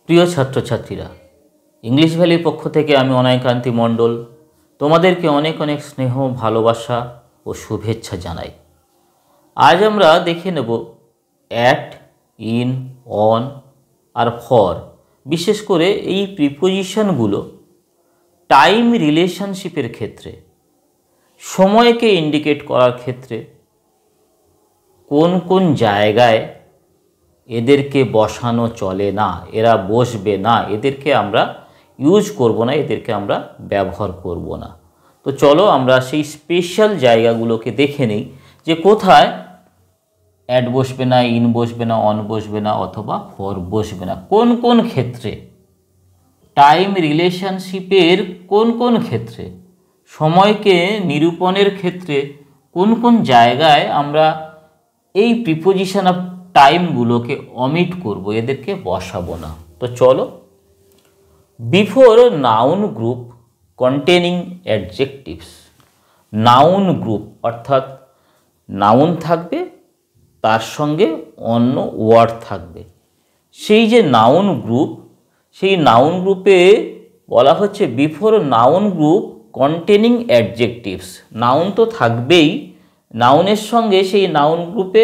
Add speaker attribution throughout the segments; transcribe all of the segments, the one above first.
Speaker 1: প্রিয় ছাত্রছাত্রীরা, ইংলিশ ভ্যালির পক্ষ থেকে আমি অনায়কান্তি মণ্ডল তোমাদেরকে অনেক অনেক স্নেহ, ভালোবাসা ও শুভেচ্ছা জানাই। আজ আমরা দেখে নেব অ্যাট, ইন, অন আর ফর, বিশেষ করে এই প্রিপোজিশনগুলো টাইম রিলেশনশিপের ক্ষেত্রে, সময়কে ইন্ডিকেট করার ক্ষেত্রে কোন কোন জায়গায় এদেরকে বসানো চলে না, এরা বসবে না, এদেরকে আমরা ইউজ করব না, এদেরকে আমরা ব্যবহার করব না। তো চলো আমরা সেই স্পেশাল জায়গাগুলোকে দেখে নিই যে কোথায় অ্যাড বসবে না, ইন বসবে না, অন বসবে না অথবা ফর বসবে না, কোন কোন ক্ষেত্রে, টাইম রিলেশনশিপের কোন কোন ক্ষেত্রে, সময়কে নিরূপণের ক্ষেত্রে কোন কোন জায়গায় আমরা এই প্রিপোজিশন অফ টাইমগুলোকে অমিট করব, এদেরকে বসাবো না। তো চলো, before noun group containing adjectives, noun group অর্থাৎ নাউন থাকবে, তার সঙ্গে অন্য ওয়ার্ড থাকবে, সেই যে নাউন গ্রুপ, সেই নাউন গ্রুপে বলা হচ্ছে before noun group containing adjectives. Noun তো থাকবেই, নাউনের সঙ্গে সেই নাউন গ্রুপে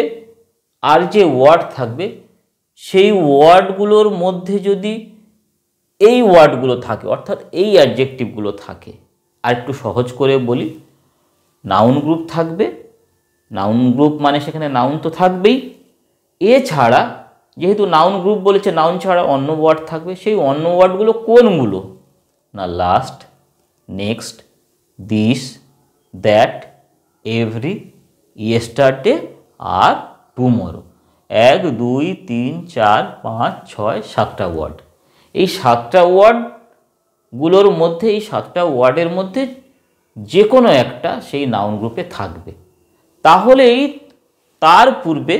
Speaker 1: আর যে ওয়ার্ড থাকবে, সেই ওয়ার্ডগুলোর মধ্যে যদি এই ওয়ার্ডগুলো থাকে অর্থাৎ এই অ্যাডজেক্টিভগুলো থাকে। আর একটু সহজ করে বলি, নাউন গ্রুপ থাকবে, নাউন গ্রুপ মানে সেখানে নাউন তো থাকবেই, এছাড়া যেহেতু নাউন গ্রুপ বলেছে, নাউন ছাড়া অন্য ওয়ার্ড থাকবে। সেই অন্য ওয়ার্ডগুলো কোনগুলো না, last, next, this, that, every, yesterday আর টুমরো। 1, 2, 3, 4, 5, 6, 7টা ওয়ার্ড। এই 7টা ওয়ার্ডগুলোর মধ্যে, এই 7টা ওয়ার্ডের মধ্যে যে কোনো একটা সেই নাউন গ্রুপে থাকবে। তাহলেই তার পূর্বে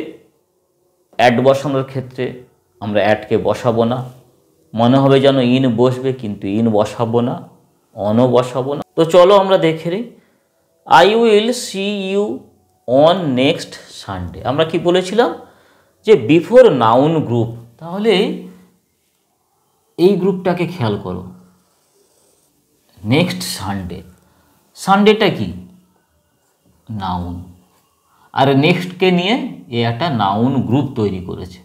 Speaker 1: অ্যাড বসানোর ক্ষেত্রে আমরা অ্যাডকে বসাবো না। মনে হবে যেন ইন বসবে, কিন্তু ইন বসাবো না, অনও বসাবো না। তো চলো আমরা দেখে নিই। I will see you on next Sunday. আমরা কি বলেছিলাম যে বিফোর নাউন গ্রুপ, তাহলে এই গ্রুপটাকে খেয়াল করো, নেক্সট সানডে। সানডেটা কি? নাউন। আর নেক্সটকে নিয়ে এ একটা নাউন গ্রুপ তৈরি করেছে।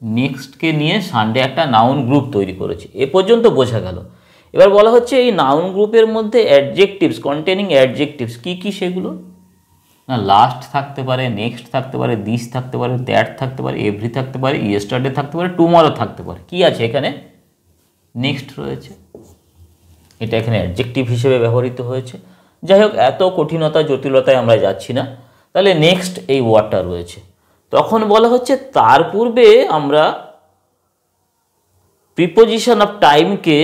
Speaker 1: নেক্সটকে নিয়ে সানডে একটা নাউন গ্রুপ তৈরি করেছে। এ পর্যন্ত বোঝা গেল। এবার বলা হচ্ছে এই নাউন গ্রুপের মধ্যে অ্যাডজেক্টিভস, কন্টেনিং অ্যাডজেক্টিভস কী কী সেগুলো না, লাস্ট থাকতে পারে, নেক্সট থাকতে পারে, দিস থাকতে পারে, দ্যাট থাকতে পারে, এভরি থাকতে পারে, ইয়েস্টারডে থাকতে পারে, টুমরো থাকতে পারে। কি আছে এখানে? নেক্সট রয়েছে, এটা এখানে অ্যাডজেক্টিভ হিসেবে ব্যবহৃত হয়েছে। যাই হোক, এত কঠিনতা জটিলতায় আমরা যাচ্ছি না। তাহলে নেক্সট এই ওয়ার্ডটা রয়েছে। তখন বলা হচ্ছে তার পূর্বে আমরা প্রিপোজিশন অফ টাইমকে,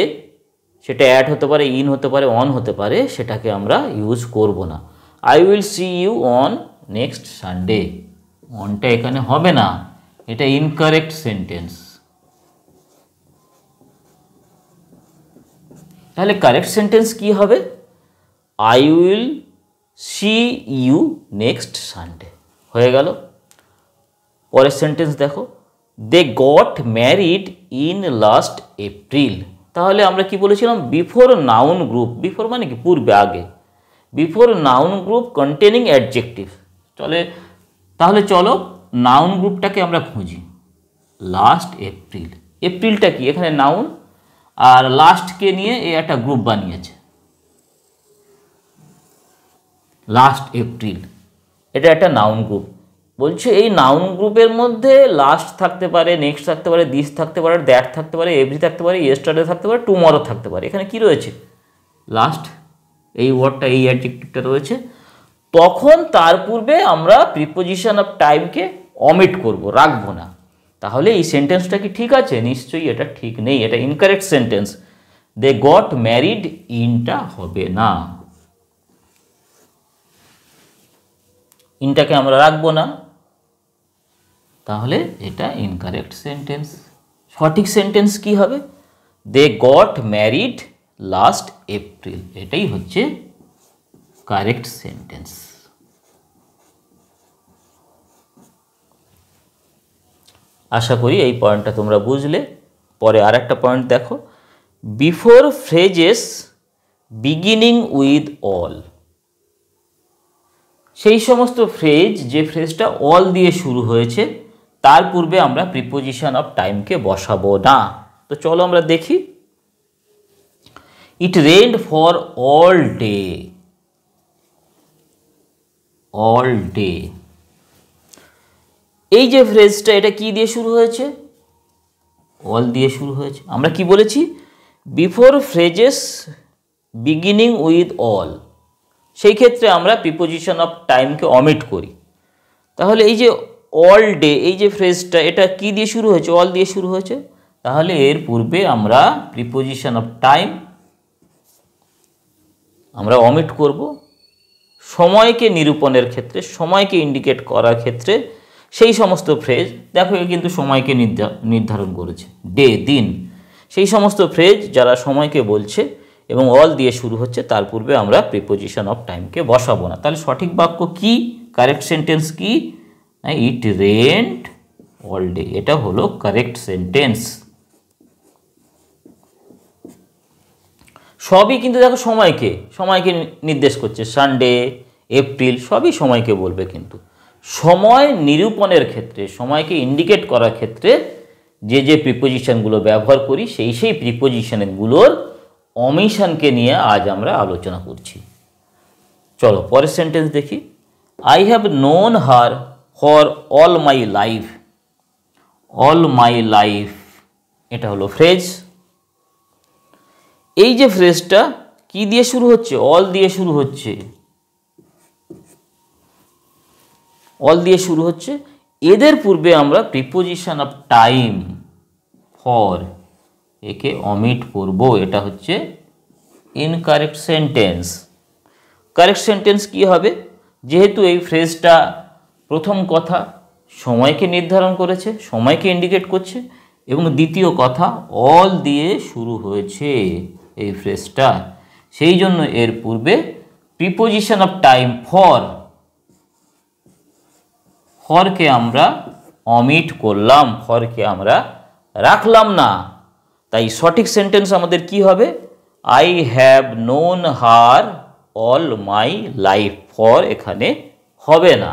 Speaker 1: সেটা অ্যাড হতে পারে, ইন হতে পারে, অন হতে পারে, সেটাকে আমরা ইউজ করব না। I will see you on next Sunday, অনটা এখানে হবে না, এটা ইনকারেক্ট সেন্টেন্স। তাহলে কারেক্ট সেন্টেন্স কি হবে? I will see you next Sunday হয়ে গেল। পরের সেন্টেন্স দেখো, they got married in last April. তাহলে আমরা কি বলেছিলাম? বিফোর নাউন গ্রুপ, বিফোর মানে কি পূর্বে, আগে, before noun group containing adjective. তাহলে চলো নাউন গ্রুপটাকে আমরা খুঁজি। লাস্ট এপ্রিল, এপ্রিলটা কি? এখানে নাউন, আর লাস্টকে নিয়ে এ একটা গ্রুপ বানিয়েছে, লাস্ট এপ্রিল, এটা একটা নাউন গ্রুপ। বলছে এই নাউন গ্রুপের মধ্যে লাস্ট থাকতে পারে, নেক্সট থাকতে পারে, দিস থাকতে পারে, দ্যাট থাকতে পারে, এভরি থাকতে পারে, ইয়েস্টারডে থাকতে পারে, টুমরো থাকতে পারে। এখানে কি রয়েছে? লাস্ট, এই ওয়ার্ডটা, এই অ্যাডজেক্টিভটা রয়েছে। তখন তার পূর্বে আমরা প্রিপোজিশন অফ টাইমকে অমিট করব, রাখবো না। তাহলে এই সেন্টেন্সটা কি ঠিক আছে? নিশ্চয়ই এটা ঠিক নেই, এটা incorrect sentence. They got married ইনটা হবে না, ইনটাকে আমরা রাখবো না, তাহলে এটা ইনকারেক্ট সেন্টেন্স। সঠিক সেন্টেন্স কি হবে? They got married last April, এটাই হচ্ছে কারেক্ট সেন্টেন্স। আশা করি এই পয়েন্টটা তোমরা বুঝলে। পরে আর একটা পয়েন্ট দেখো, before phrases beginning with all. সেই সমস্ত ফ্রেজ যে ফ্রেজটা অল দিয়ে শুরু হয়েছে তার পূর্বে আমরা প্রিপোজিশন অফ টাইমকে বসাবো না। তো চলো আমরা দেখি। It rained for all day. All day, এই যে ফ্রেজটা এটা কি দিয়ে শুরু হয়েছে? অল দিয়ে শুরু হয়েছে। আমরা কি বলেছি? Before phrases beginning with all. সেই ক্ষেত্রে আমরা প্রিপোজিশন অফ টাইমকে অমিট করি। তাহলে এই যে অল ডে, এই যে ফ্রেজটা এটা কি দিয়ে শুরু হয়েছে? অল দিয়ে শুরু হয়েছে। তাহলে এর পূর্বে আমরা প্রিপোজিশন অফ টাইম আমরা অমিট করব। সময়কে নিরূপণের ক্ষেত্রে, সময়কে ইন্ডিকেট করার ক্ষেত্রে সেই সমস্ত ফ্রেজ, দেখো কিন্তু সময়কে নির্ধারণ করেছে, ডে, দিন, সেই সমস্ত ফ্রেজ যারা সময়কে বলছে এবং অল দিয়ে শুরু হচ্ছে তার পূর্বে আমরা প্রিপোজিশন অফ টাইমকে বসাবো না। তাহলে সঠিক বাক্য কি? কারেক্ট সেন্টেন্স কি? ইট রেইনড অল ডে, এটা হলো কারেক্ট সেন্টেন্স। সবই কিন্তু দেখো সময়কে নির্দেশ করছে। সানডে, এপ্রিল সবই সময়কে বলবে, কিন্তু সময় নিরূপণের ক্ষেত্রে, সময়কে ইন্ডিকেট করার ক্ষেত্রে যে প্রিপোজিশনগুলো ব্যবহার করি সেই প্রিপোজিশনগুলোর অমিশনকে নিয়ে আজ আমরা আলোচনা করছি। চলো পরের সেন্টেন্স দেখি। I have known her for all my life. All my life, এটা হলো ফ্রেজ। এই যে ফ্রেজটা কি দিয়ে শুরু হচ্ছে? অল দিয়ে শুরু হচ্ছে। অল দিয়ে শুরু হচ্ছে। এদের পূর্বে আমরা প্রিপোজিশন অফ টাইম ফর একে অমিট করব। এটা হচ্ছে ইনকারেক্ট সেন্টেন্স। কারেক্ট সেন্টেন্স কি হবে? যেহেতু এই ফ্রেজটা প্রথম কথা সময়কে নির্ধারণ করেছে, সময়কে ইন্ডিকেট করছে, এবং দ্বিতীয় কথা অল দিয়ে শুরু হয়েছে এই ফ্রেজটা, সেই জন্য এর পূর্বে প্রিপোজিশন অফ টাইম ফরকে আমরা অমিট করলাম, ফরকে আমরা রাখলাম না। তাই সঠিক সেন্টেন্স আমাদের কি হবে? I have known her all my life. For এখানে হবে না।